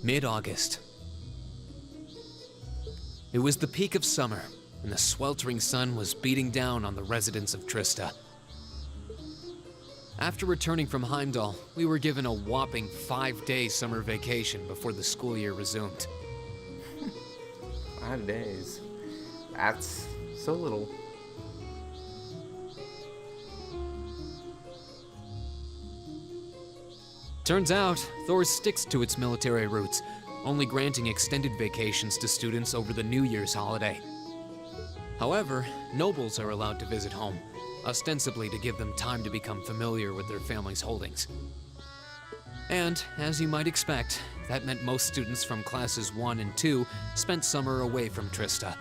Mid-August. It was the peak of summer, and the sweltering sun was beating down on the residents of Trista. After returning from Heimdall, we were given a whopping 5-day summer vacation before the school year resumed. 5 days. That's so little. Turns out, Thor sticks to its military roots, only granting extended vacations to students over the New Year's holiday. However, nobles are allowed to visit home, ostensibly to give them time to become familiar with their family's holdings. And, as you might expect, that meant most students from classes 1 and 2 spent summer away from Trista.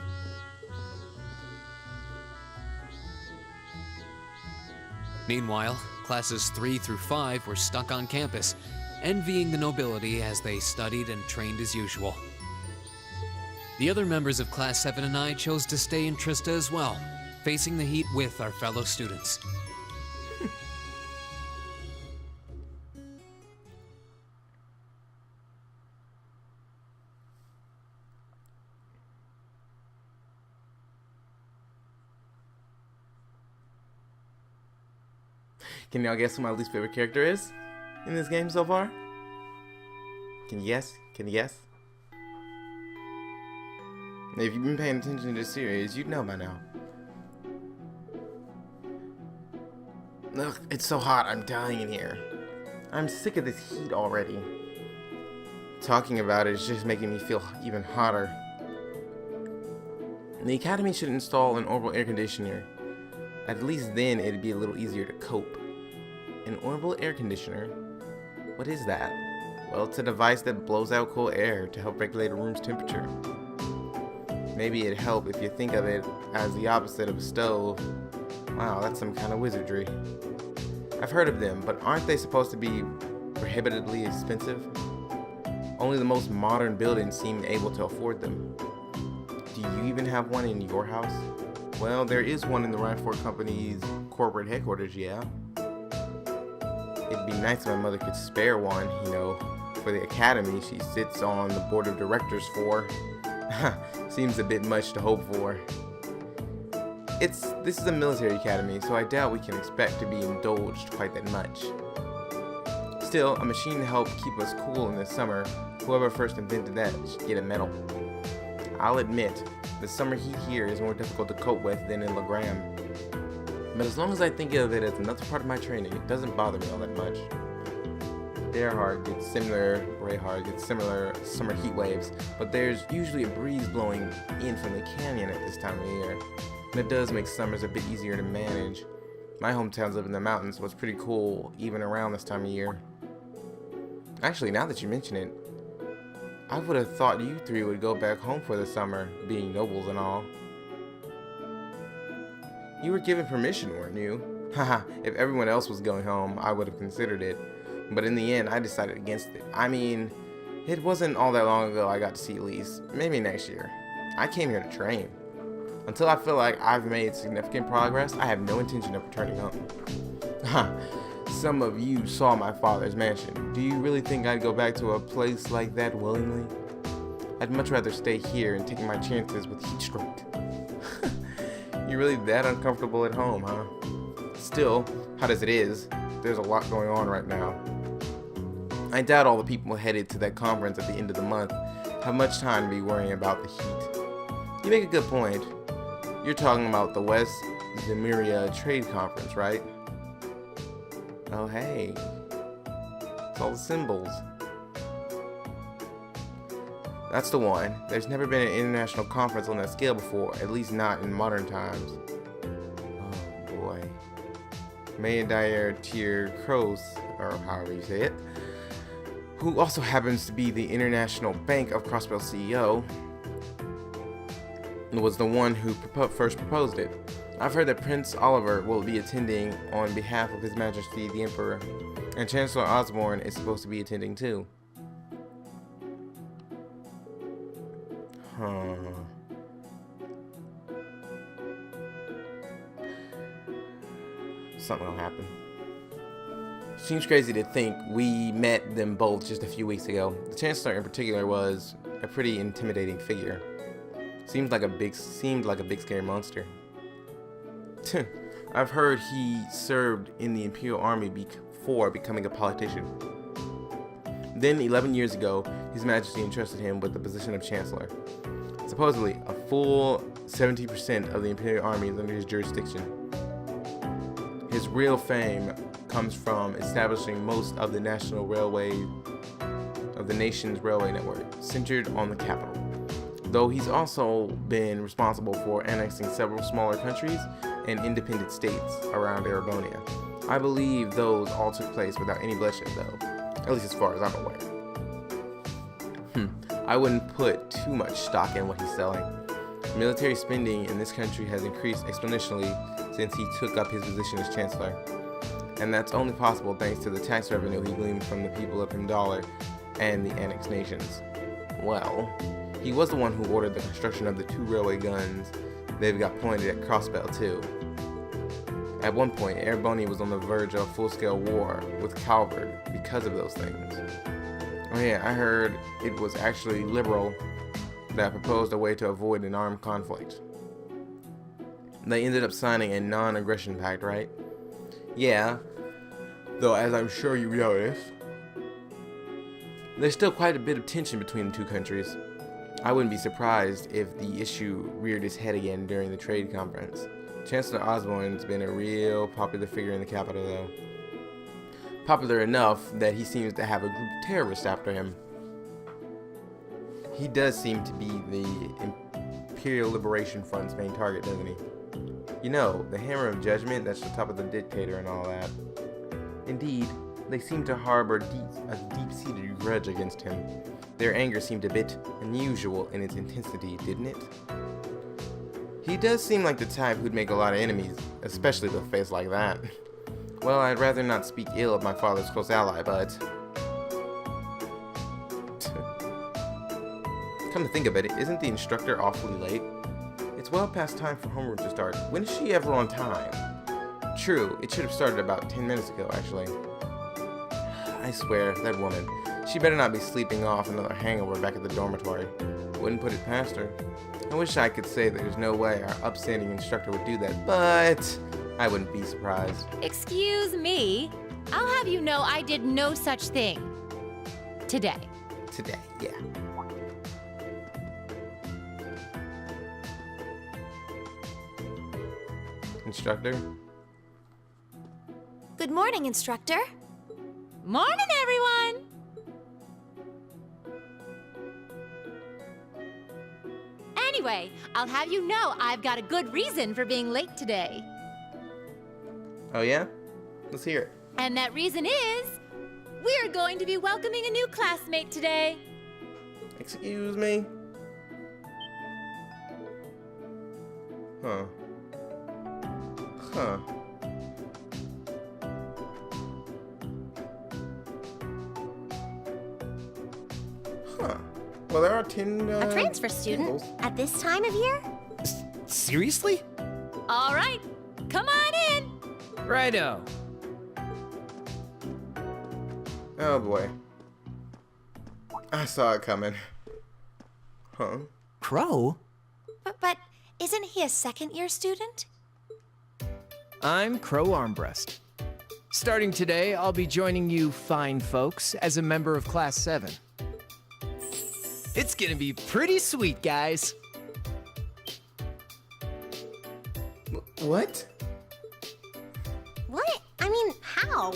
Meanwhile, classes 3 through 5 were stuck on campus, envying the nobility as they studied and trained as usual. The other members of Class 7 and I chose to stay in Trista as well, facing the heat with our fellow students. Can y'all guess who my least favorite character is in this game so far? Can you guess? Can you guess? If you've been paying attention to this series, you'd know by now. Ugh, it's so hot, I'm dying in here. I'm sick of this heat already. Talking about it is just making me feel even hotter. The Academy should install an orbital air conditioner. At least then it'd be a little easier to cope. An orbital air conditioner? What is that? Well, it's a device that blows out cool air to help regulate a room's temperature. Maybe it'd help if you think of it as the opposite of a stove. Wow, that's some kind of wizardry. I've heard of them, but aren't they supposed to be prohibitively expensive? Only the most modern buildings seem able to afford them. Do you even have one in your house? Well, there is one in the Rhineford Company's corporate headquarters, yeah. It'd be nice if my mother could spare one, you know, for the academy she sits on the board of directors for. Seems a bit much to hope for. This is a military academy, so I doubt we can expect to be indulged quite that much. Still, a machine to help keep us cool in the summer, whoever first invented that should get a medal. I'll admit, the summer heat here is more difficult to cope with than in Legram. But as long as I think of it as another part of my training, it doesn't bother me all that much. Rayhard gets similar summer heat waves, but there's usually a breeze blowing in from the canyon at this time of year. And it does make summers a bit easier to manage. My hometown's up in the mountains, so it's pretty cool even around this time of year. Actually, now that you mention it, I would have thought you three would go back home for the summer, being nobles and all. You were given permission, weren't you? Haha, if everyone else was going home, I would have considered it. But in the end, I decided against it. I mean, it wasn't all that long ago I got to see Elise. Maybe next year. I came here to train. Until I feel like I've made significant progress, I have no intention of returning home. Some of you saw my father's mansion. Do you really think I'd go back to a place like that willingly? I'd much rather stay here and take my chances with heat stroke. You're really that uncomfortable at home, huh? Still, hot as it is, there's a lot going on right now. I doubt all the people headed to that conference at the end of the month have much time to be worrying about the heat. You make a good point. You're talking about the West Zemuria Trade Conference, right? Oh hey, it's all the symbols. That's the one. There's never been an international conference on that scale before, at least not in modern times. Oh boy. Mayadair Tier Kroos, or however you say it, who also happens to be the International Bank of Crossbell CEO, was the one who first proposed it. I've heard that Prince Oliver will be attending on behalf of His Majesty the Emperor, and Chancellor Osborne is supposed to be attending too. Something will happen. Seems crazy to think we met them both just a few weeks ago. The Chancellor in particular was a pretty intimidating figure. Seemed like a big scary monster. I've heard he served in the Imperial Army before becoming a politician. Then 11 years ago, His Majesty entrusted him with the position of Chancellor. Supposedly, a full 70% of the Imperial Army is under his jurisdiction. His real fame comes from establishing most of the nation's railway network, centered on the capital. Though he's also been responsible for annexing several smaller countries and independent states around Erebonia. I believe those all took place without any bloodshed, though, at least as far as I'm aware. I wouldn't put too much stock in what he's selling. Military spending in this country has increased exponentially since he took up his position as Chancellor. And that's only possible thanks to the tax revenue he gleaned from the people of Himdallr and the annexed nations. Well, he was the one who ordered the construction of the 2 railway guns they've got pointed at Crossbell too. At one point, Erebonia was on the verge of full-scale war with Calvard because of those things. Oh yeah, I heard it was actually Liberal that proposed a way to avoid an armed conflict. They ended up signing a non-aggression pact, right? Yeah, though as I'm sure you noticed, there's still quite a bit of tension between the two countries. I wouldn't be surprised if the issue reared its head again during the trade conference. Chancellor Osborne's been a real popular figure in the capital, though. Popular enough that he seems to have a group of terrorists after him. He does seem to be the Imperial Liberation Front's main target, doesn't he? You know, the Hammer of Judgment that's the top of the dictator and all that. Indeed, they seem to harbor a deep-seated grudge against him. Their anger seemed a bit unusual in its intensity, didn't it? He does seem like the type who'd make a lot of enemies, especially with a face like that. Well, I'd rather not speak ill of my father's close ally, but... Come to think of it, isn't the instructor awfully late? It's well past time for homework to start. When is she ever on time? True, it should have started about 10 minutes ago, actually. I swear, that woman. She better not be sleeping off another hangover back at the dormitory. Wouldn't put it past her. I wish I could say there's no way our upstanding instructor would do that, but I wouldn't be surprised. Excuse me. I'll have you know I did no such thing. Today. Today, yeah. Instructor? Good morning, instructor. Morning, everyone! Anyway, I'll have you know I've got a good reason for being late today. Oh yeah? Let's hear it. And that reason is, we're going to be welcoming a new classmate today. Excuse me? Huh. Huh. Huh. Well, there are 10, A transfer student tables. at this time of year? Seriously? All right, come on in. Righto. Oh boy. I saw it coming. Huh? Crow? But isn't he a second-year student? I'm Crow Armbrust. Starting today, I'll be joining you fine folks as a member of Class 7. It's gonna be pretty sweet, guys. What? What? I mean, how?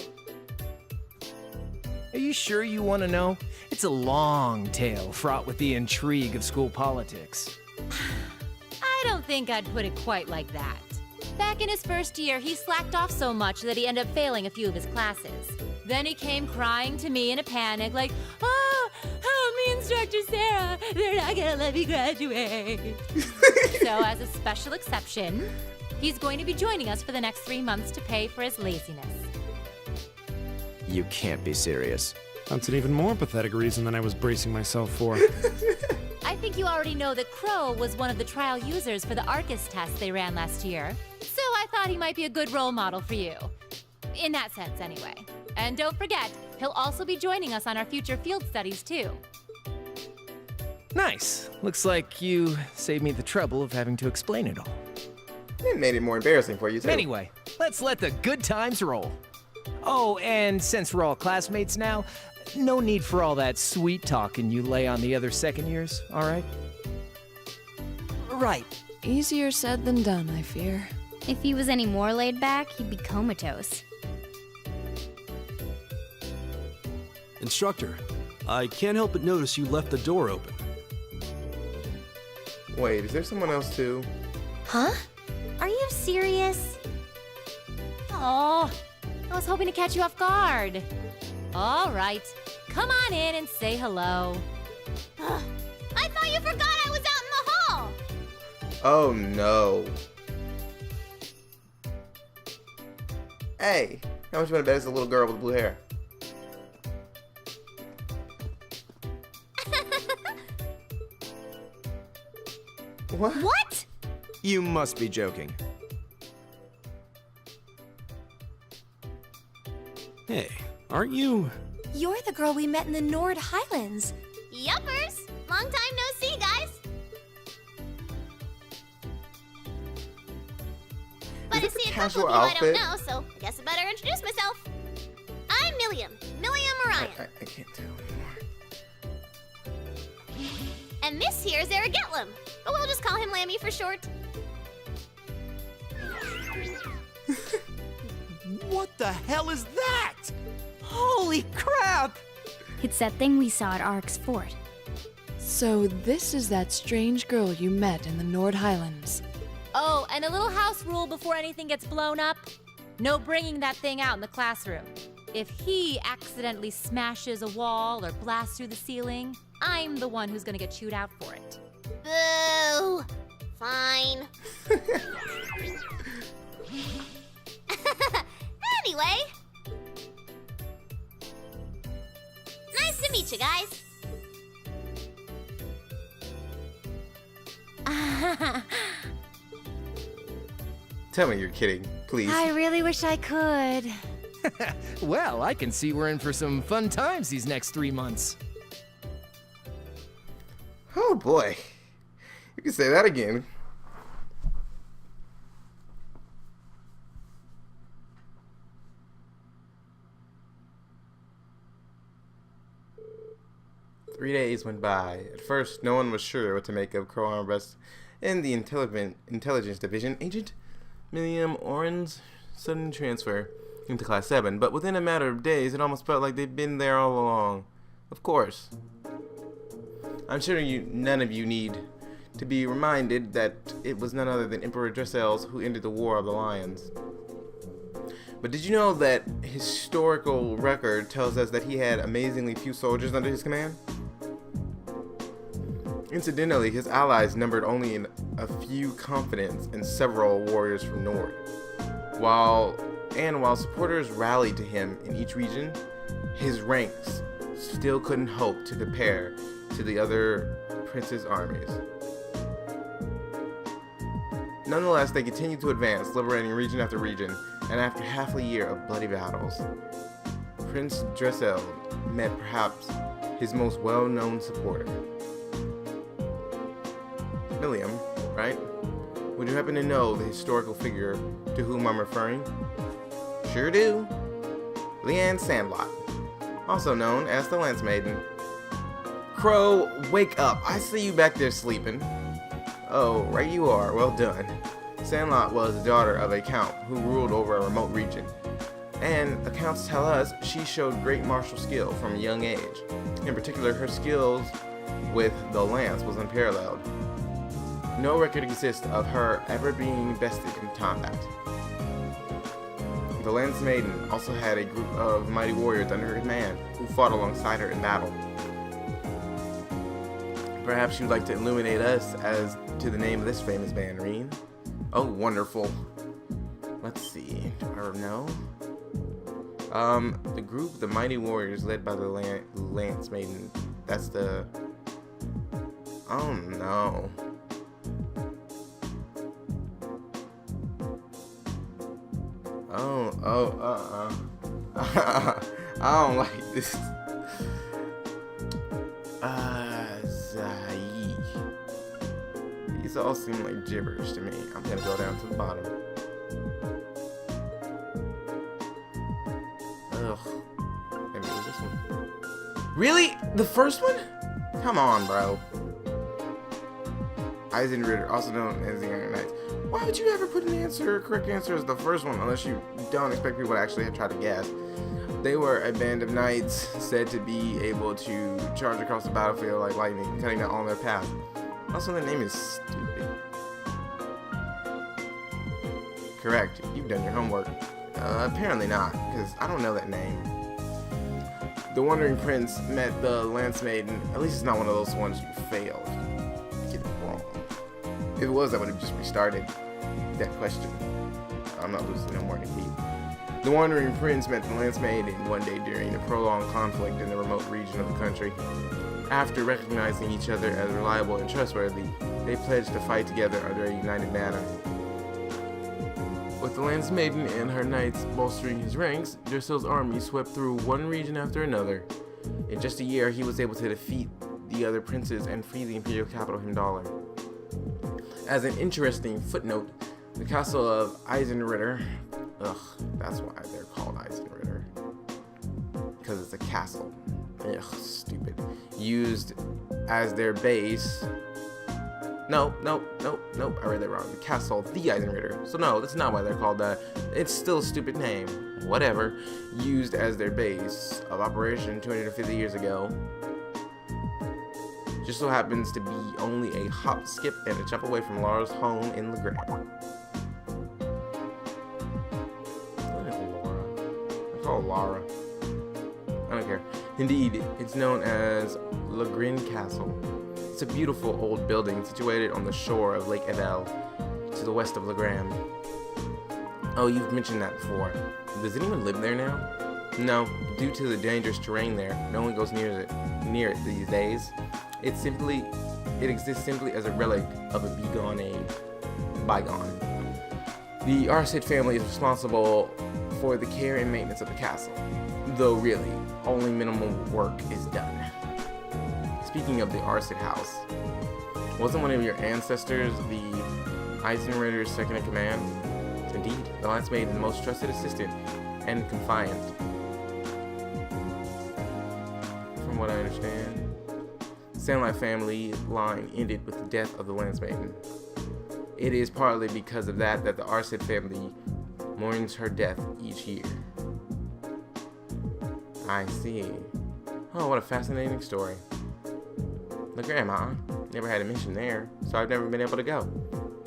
Are you sure you want to know? It's a long tale fraught with the intrigue of school politics. I don't think I'd put it quite like that. Back in his first year, he slacked off so much that he ended up failing a few of his classes. Then he came crying to me in a panic like, "Oh, help me, Instructor Sarah! They're not gonna let me graduate." So as a special exception, he's going to be joining us for the next 3 months to pay for his laziness. You can't be serious. That's an even more pathetic reason than I was bracing myself for. I think you already know that Crow was one of the trial users for the Arcus test they ran last year. So I thought he might be a good role model for you. In that sense, anyway. And don't forget, he'll also be joining us on our future field studies, too. Nice. Looks like you saved me the trouble of having to explain it all. It made it more embarrassing for you, too. Anyway, let's let the good times roll. Oh, and since we're all classmates now, no need for all that sweet talking you lay on the other second years, all right? Right. Easier said than done, I fear. If he was any more laid back, he'd be comatose. Instructor, I can't help but notice you left the door open. Wait, is there someone else, too? Huh? Are you serious? Oh, I was hoping to catch you off guard. All right, come on in and say hello. I thought you forgot I was out in the hall! Oh, no. Hey, how much you want to bet it's a little girl with blue hair? What? What? You must be joking. Hey, aren't you? You're the girl we met in the Nord Highlands. Yuppers! Long time no see, guys! But I Is it see the a couple casual of you I outfit? don't know, so I guess I better introduce myself. I'm Milliam. Milliam Orion. I can't tell anymore. And this here's Eric Getlam, but we'll just call him Lammy for short. What the hell is that? Holy crap! It's that thing we saw at Ark's fort. So this is that strange girl you met in the Nord Highlands. Oh, and a little house rule before anything gets blown up. No bringing that thing out in the classroom. If he accidentally smashes a wall or blasts through the ceiling, I'm the one who's gonna get chewed out for it. Boo! Fine. Anyway. Nice to meet you guys. Tell me you're kidding, please. I really wish I could. Well, I can see we're in for some fun times these next 3 months. Oh boy. You can say that again. Three days went by. At first, no one was sure what to make of Crow Armbrest and the Intelligence Division Agent Milliam Oren's sudden transfer into Class 7, but within a matter of days, it almost felt like they'd been there all along. Of course. I'm sure none of you need to be reminded that it was none other than Emperor Dressels who ended the War of the Lions. But did you know that historical record tells us that he had amazingly few soldiers under his command? Incidentally, his allies numbered only a few confidants and several warriors from Nord. While supporters rallied to him in each region, his ranks still couldn't hope to compare to the other prince's armies. Nonetheless, they continued to advance, liberating region after region, and after half a year of bloody battles, Prince Dressel met perhaps his most well-known supporter. Milliam, right? Would you happen to know the historical figure to whom I'm referring? Sure do. Leanne Sandlot, also known as the Lance Maiden. Crow, wake up. I see you back there sleeping. Oh, right you are. Well done. Sandlot was the daughter of a count who ruled over a remote region. And accounts tell us she showed great martial skill from a young age. In particular, her skills with the lance was unparalleled. No record exists of her ever being bested in combat. The Lance Maiden also had a group of mighty warriors under her command who fought alongside her in battle. Perhaps you'd like to illuminate us as to the name of this famous band, Reen? Oh, wonderful. Let's see. Do I know? The group, the Mighty Warriors, led by the Lance Maiden. That's the... Oh, no. I don't like this. Zai. These all seem like gibberish to me. I'm gonna go down to the bottom. Ugh. Maybe it was this one. Really? The first one? Come on, bro. Eisenritter, also known as the Iron Knights. Why would you ever put an answer, correct answer as the first one, unless you don't expect people to actually try to guess? They were a band of knights said to be able to charge across the battlefield like lightning, cutting out all their path. Also, their name is stupid. Correct. You've done your homework. Apparently not, because I don't know that name. The Wandering Prince met the Lance Maiden. At least it's not one of those ones you failed. Get it wrong. If it was, I would have just restarted that question. I'm not losing no more to keep. The Wandering Prince met the Lance Maiden one day during a prolonged conflict in the remote region of the country. After recognizing each other as reliable and trustworthy, they pledged to fight together under a united banner. With the Lance Maiden and her knights bolstering his ranks, Dursil's army swept through one region after another. In just a year, he was able to defeat the other princes and free the imperial capital Himdallr. As an interesting footnote, the castle of Eisenritter, that's why they're called Eisenritter, because it's a castle. Stupid. Used as their base. Nope, I read that wrong. The castle, the Eisenritter. So no, that's not why they're called that. It's still a stupid name. Whatever. Used as their base of operation 250 years ago. Just so happens to be only a hop, skip, and a jump away from Lara's home in Legrand. I call it Lara. I don't care. Indeed, it's known as Legrand Castle. It's a beautiful old building situated on the shore of Lake Evel, to the west of Legrand. Oh, you've mentioned that before. Does anyone live there now? No, due to the dangerous terrain there, no one goes near it these days. It exists simply as a relic of a bygone. The Arcid family is responsible for the care and maintenance of the castle, though really, only minimal work is done. Speaking of the Arcid house, wasn't one of your ancestors the Eisenritter's second in command? Indeed, the Lance Maiden the most trusted assistant and confidant. From what I understand, the Sandlight family line ended with the death of the Lance Maiden. It is partly because of that that the Arcid family mourns her death each year. I see. Oh, what a fascinating story. Look, Grandma, never had a mission there, so I've never been able to go.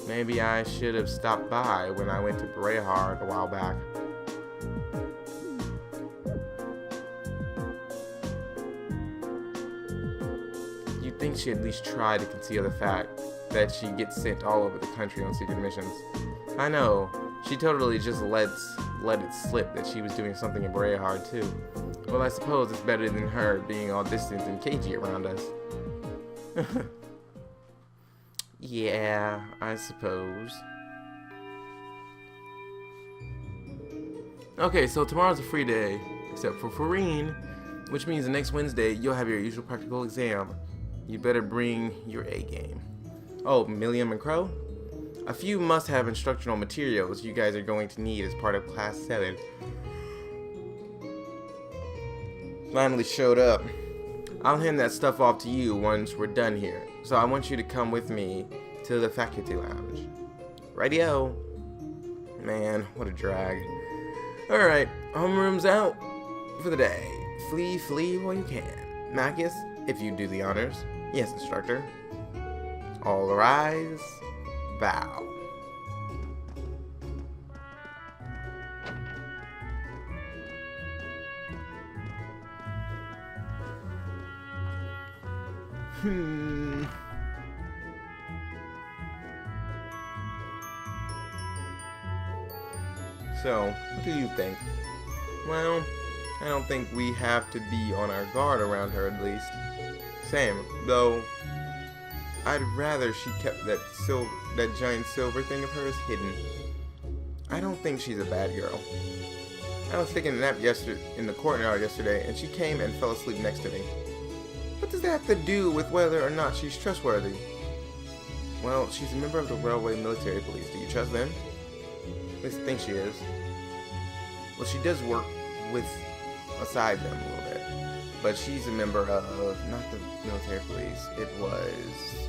Maybe I should have stopped by when I went to Brehard a while back. You'd think she'd at least try to conceal the fact that she gets sent all over the country on secret missions. I know, she totally just let it slip that she was doing something in Brehard too. Well, I suppose it's better than her being all distant and cagey around us. Yeah, I suppose. Okay, so tomorrow's a free day, except for Farine, which means the next Wednesday you'll have your usual practical exam. You better bring your A game. Oh, Milliam and Crow? A few must-have instructional materials you guys are going to need as part of Class 7. Finally showed up. I'll hand that stuff off to you once we're done here, so I want you to come with me to the faculty lounge. Radio. Man, what a drag. Alright, homeroom's out for the day. Flee while you can. Macus, if you do the honors. Yes, instructor. All rise. Bow. So, what do you think? Well, I don't think we have to be on our guard around her at least. Same, though I'd rather she kept that giant silver thing of hers hidden. I don't think she's a bad girl. I was taking a nap in the courtyard yesterday, and she came and fell asleep next to me. What does that have to do with whether or not she's trustworthy? Well, she's a member of the Railway Military Police. Do you trust them? At least I think she is. Well, she does work aside them a little bit. But she's a member of, not the military police, it was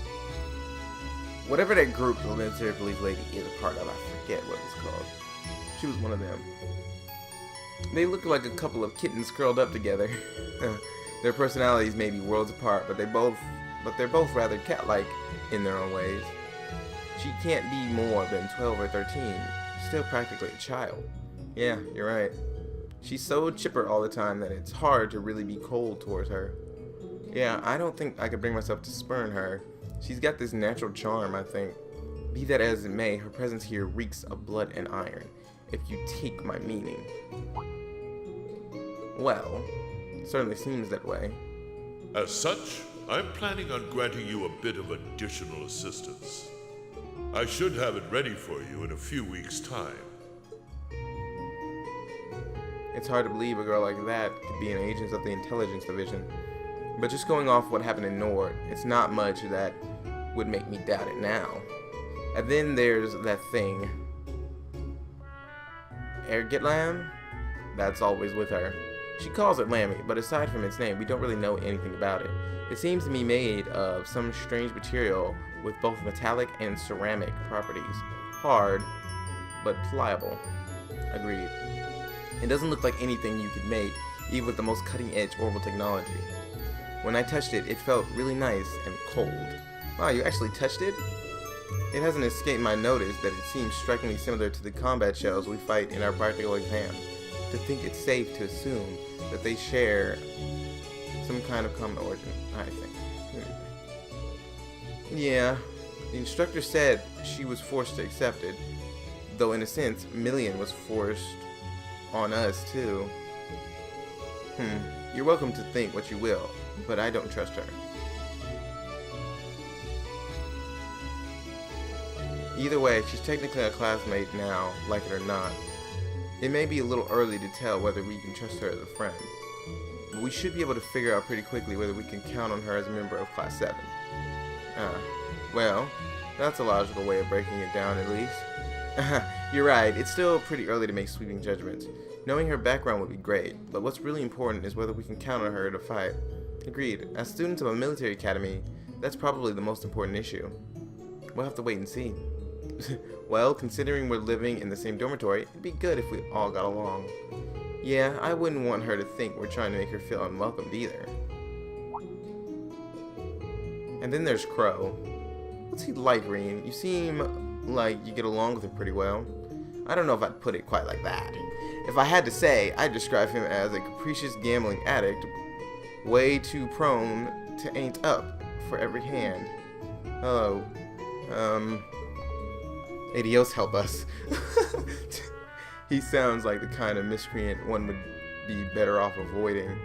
whatever that group the military police lady is a part of. I forget what it's called. She was one of them. They look like a couple of kittens curled up together. Their personalities may be worlds apart, but they're both rather cat-like in their own ways. She can't be more than 12 or 13, still practically a child. Yeah, you're right. She's so chipper all the time that it's hard to really be cold towards her. Yeah, I don't think I could bring myself to spurn her. She's got this natural charm, I think. Be that as it may, her presence here reeks of blood and iron, if you take my meaning. Well, it certainly seems that way. As such, I'm planning on granting you a bit of additional assistance. I should have it ready for you in a few weeks' time. It's hard to believe a girl like that could be an agent of the intelligence division. But just going off what happened in Nord, it's not much that would make me doubt it now. And then there's that thing. Ergetlam? That's always with her. She calls it Lammy, but aside from its name, we don't really know anything about it. It seems to be made of some strange material with both metallic and ceramic properties. Hard, but pliable. Agreed. It doesn't look like anything you could make, even with the most cutting-edge orbital technology. When I touched it, it felt really nice and cold. Wow, you actually touched it? It hasn't escaped my notice that it seems strikingly similar to the combat shells we fight in our practical exams. To think it's safe to assume that they share some kind of common origin, I think. Yeah, the instructor said she was forced to accept it, though in a sense, Million was forced on us too. You're welcome to think what you will, but I don't trust her. Either way, she's technically a classmate now, like it or not. It may be a little early to tell whether we can trust her as a friend, but we should be able to figure out pretty quickly whether we can count on her as a member of Class 7. Well, that's a logical way of breaking it down at least. You're right, it's still pretty early to make sweeping judgments. Knowing her background would be great, but what's really important is whether we can count on her to fight. Agreed. As students of a military academy, that's probably the most important issue. We'll have to wait and see. Well, considering we're living in the same dormitory, it'd be good if we all got along. Yeah, I wouldn't want her to think we're trying to make her feel unwelcomed either. And then there's Crow. What's he like, Reen? You seem like you get along with him pretty well. I don't know if I'd put it quite like that. If I had to say, I'd describe him as a capricious gambling addict, way too prone to ain't up for every hand. Hello. Adios, help us. He sounds like the kind of miscreant one would be better off avoiding.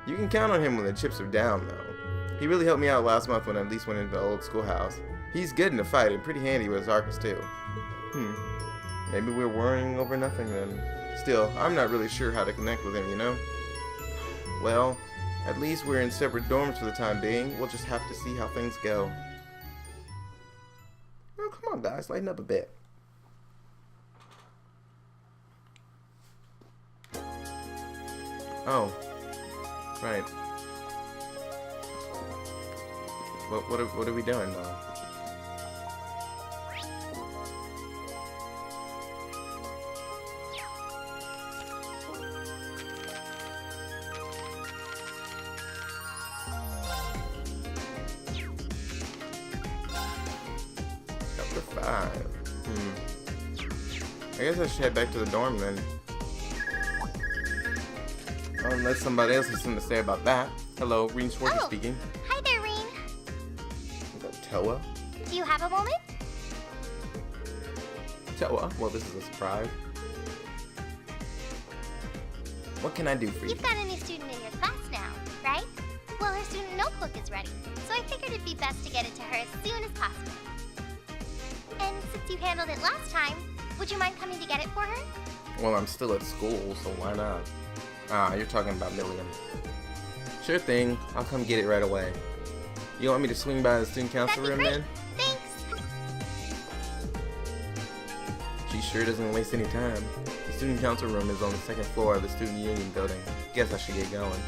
You can count on him when the chips are down, though. He really helped me out last month when I at least went into the old schoolhouse. He's good in a fight and pretty handy with his arcus too. Maybe we're worrying over nothing then. Still, I'm not really sure how to connect with him, you know? Well, at least we're in separate dorms for the time being. We'll just have to see how things go. Oh, come on, guys, lighten up a bit. Oh, right. What are we doing, though? Chapter 5. I guess I should head back to the dorm then. Unless somebody else has something to say about that. Hello, Reen Schwartz speaking. Hi there, Reen. Is that Toa? Do you have a moment? Toa? Well, this is a surprise. What can I do for you? You've got a new student in your class now, right? Well, her student notebook is ready, so I figured it'd be best to get it to her as soon as possible. And since you handled it last time, would you mind coming to get it for her? Well, I'm still at school, so why not? Ah, you're talking about Million. Sure thing. I'll come get it right away. You want me to swing by the student council room then? Thanks. She sure doesn't waste any time. The student council room is on the second floor of the student union building. Guess I should get going.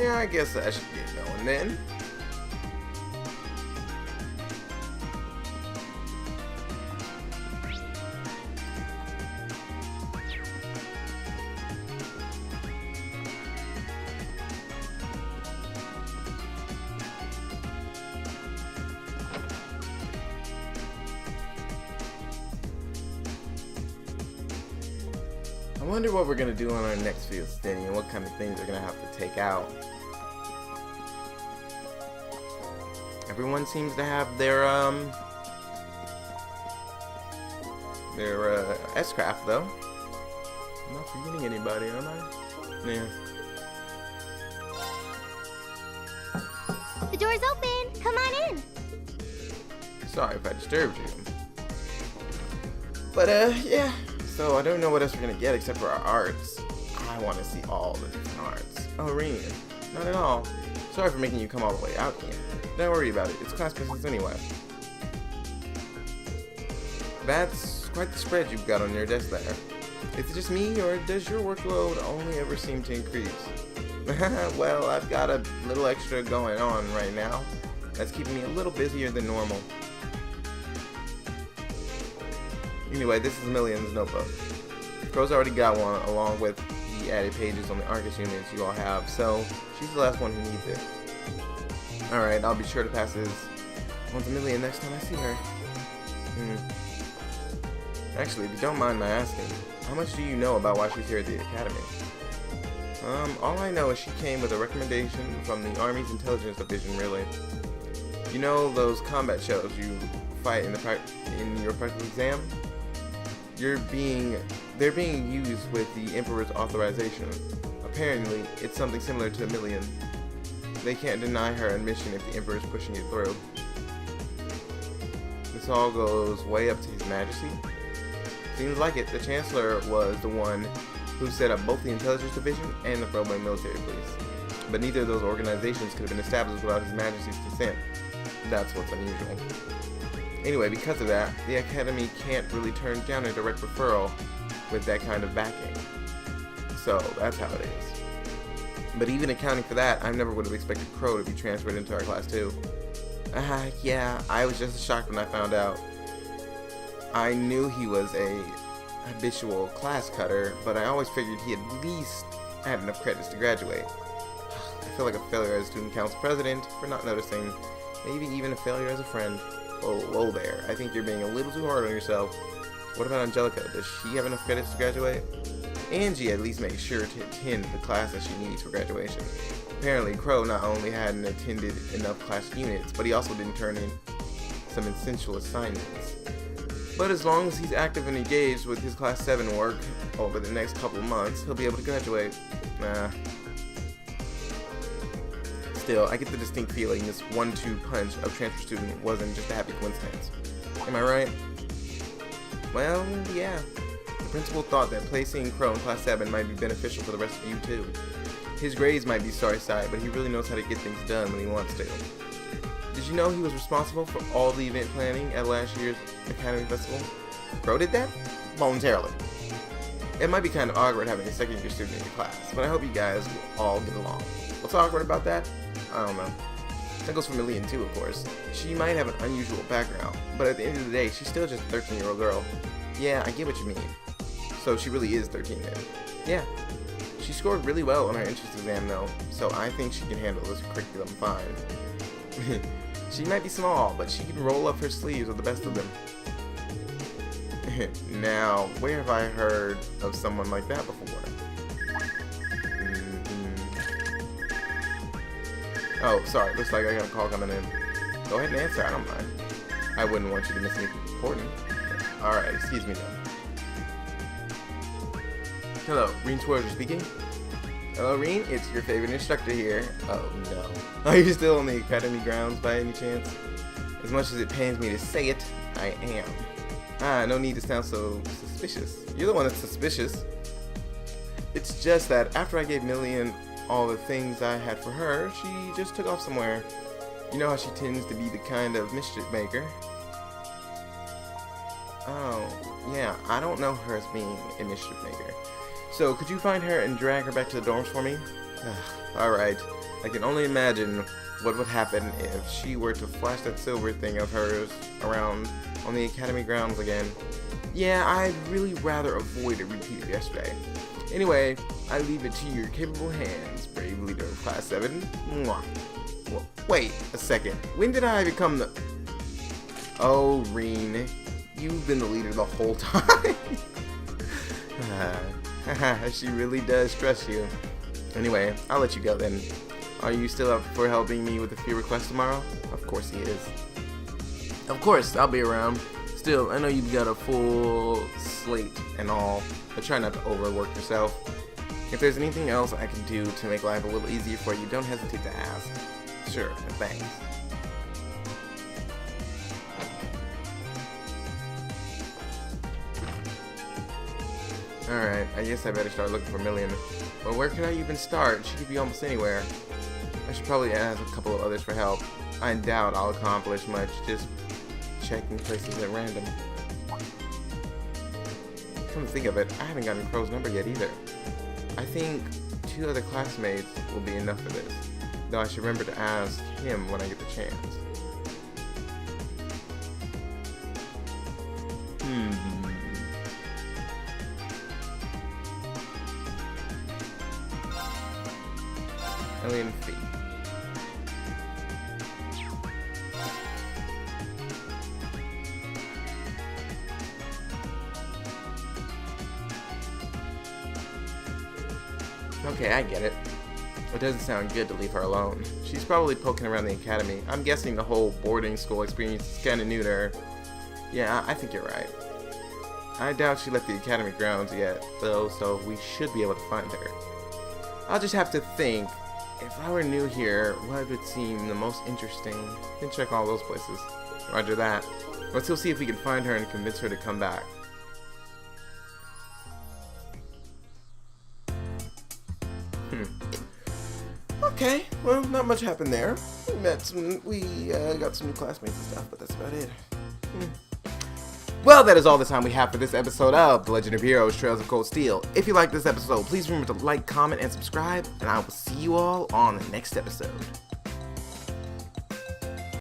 Yeah, I guess I should get going then. I wonder what we're gonna do on our next field study and what kind of things we're gonna have to take out. Everyone seems to have their S-craft though. I'm not forgetting anybody, am I? Yeah. The door's open. Come on in. Sorry if I disturbed you. But yeah. So I don't know what else we're gonna get except for our arts. I want to see all the different arts. Oh, Reen, not at all. Sorry for making you come all the way out here. Don't worry about it. It's class business anyway. That's quite the spread you've got on your desk there. Is it just me, or does your workload only ever seem to increase? Well, I've got a little extra going on right now. That's keeping me a little busier than normal. Anyway, this is Million's notebook. Crow's already got one, along with the added pages on the Arcus units you all have, so she's the last one who needs it. Alright, I'll be sure to pass this on to Million next time I see her. Actually, if you don't mind my asking, how much do you know about why she's here at the Academy? All I know is she came with a recommendation from the Army's Intelligence Division, really. You know those combat shells you fight in your practical exam? They're being used with the Emperor's authorization. Apparently, it's something similar to Million. They can't deny her admission if the Emperor is pushing it through. This all goes way up to His Majesty. Seems like it. The Chancellor was the one who set up both the Intelligence Division and the Throwaway Military Police. But neither of those organizations could have been established without His Majesty's consent. That's what's unusual. Anyway, because of that, the Academy can't really turn down a direct referral with that kind of backing. So, that's how it is. But even accounting for that, I never would have expected Crow to be transferred into our class too. Yeah, I was just as shocked when I found out. I knew he was a habitual class cutter, but I always figured he at least had enough credits to graduate. I feel like a failure as student council president for not noticing, maybe even a failure as a friend. Whoa there, I think you're being a little too hard on yourself. What about Angelica? Does she have enough credits to graduate? Angie at least makes sure to attend the class that she needs for graduation. Apparently, Crow not only hadn't attended enough class units, but he also didn't turn in some essential assignments. But as long as he's active and engaged with his Class 7 work over the next couple of months, he'll be able to graduate. Still, I get the distinct feeling this 1-2 punch of transfer student wasn't just a happy coincidence. Am I right? Well, yeah. The principal thought that placing Crow in Class 7 might be beneficial for the rest of you too. His grades might be sorry side, but he really knows how to get things done when he wants to. Did you know he was responsible for all the event planning at last year's Academy Festival? Crow did that? Voluntarily. It might be kind of awkward having a second-year student in your class, but I hope you guys will all get along. What's awkward about that? I don't know. That goes for Million too, of course. She might have an unusual background, but at the end of the day, she's still just a 13-year-old girl. Yeah, I get what you mean. So she really is 13 then. Yeah. She scored really well on her entrance exam though, so I think she can handle this curriculum fine. She might be small, but she can roll up her sleeves with the best of them. Now, where have I heard of someone like that before? Oh, sorry, looks like I got a call coming in. Go ahead and answer, I don't mind. I wouldn't want you to miss anything important. Alright, excuse me then. Hello, Reen Schwarzer speaking. Hello, Reen, it's your favorite instructor here. Oh no. Are you still on the academy grounds by any chance? As much as it pains me to say it, I am. No need to sound so suspicious. You're the one that's suspicious. It's just that after I gave Million all the things I had for her, she just took off somewhere. You know how she tends to be the kind of mischief maker. Oh, yeah, I don't know her as being a mischief maker. So, could you find her and drag her back to the dorms for me? Alright, I can only imagine what would happen if she were to flash that silver thing of hers around on the academy grounds again. Yeah, I'd really rather avoid a repeat of yesterday. Anyway, I leave it to your capable hands, brave leader of Class 7. Mwah. Wait a second. When did I become the... Oh, Reen. You've been the leader the whole time. She really does trust you. Anyway, I'll let you go then. Are you still up for helping me with a few requests tomorrow? Of course he is. Of course, I'll be around. Still, I know you've got a full slate and all, but try not to overwork yourself. If there's anything else I can do to make life a little easier for you, don't hesitate to ask. Sure, and thanks. Alright, I guess I better start looking for Million. Well, where could I even start? She could be almost anywhere. I should probably ask a couple of others for help. I doubt I'll accomplish much just checking places at random. Come to think of it, I haven't gotten Crow's number yet either. I think 2 other classmates will be enough for this, though I should remember to ask him when I get the chance. Alien Fee. Okay, I get it. It doesn't sound good to leave her alone. She's probably poking around the academy. I'm guessing the whole boarding school experience is kinda new to her. Yeah, I think you're right. I doubt she left the academy grounds yet, though, so we should be able to find her. I'll just have to think. If I were new here, what would seem the most interesting? Then check all those places. Roger that. Let's go see if we can find her and convince her to come back. Okay, well, not much happened there. We got some new classmates and stuff, but that's about it. Well, that is all the time we have for this episode of The Legend of Heroes Trails of Cold Steel. If you liked this episode, please remember to like, comment, and subscribe, and I will see you all on the next episode.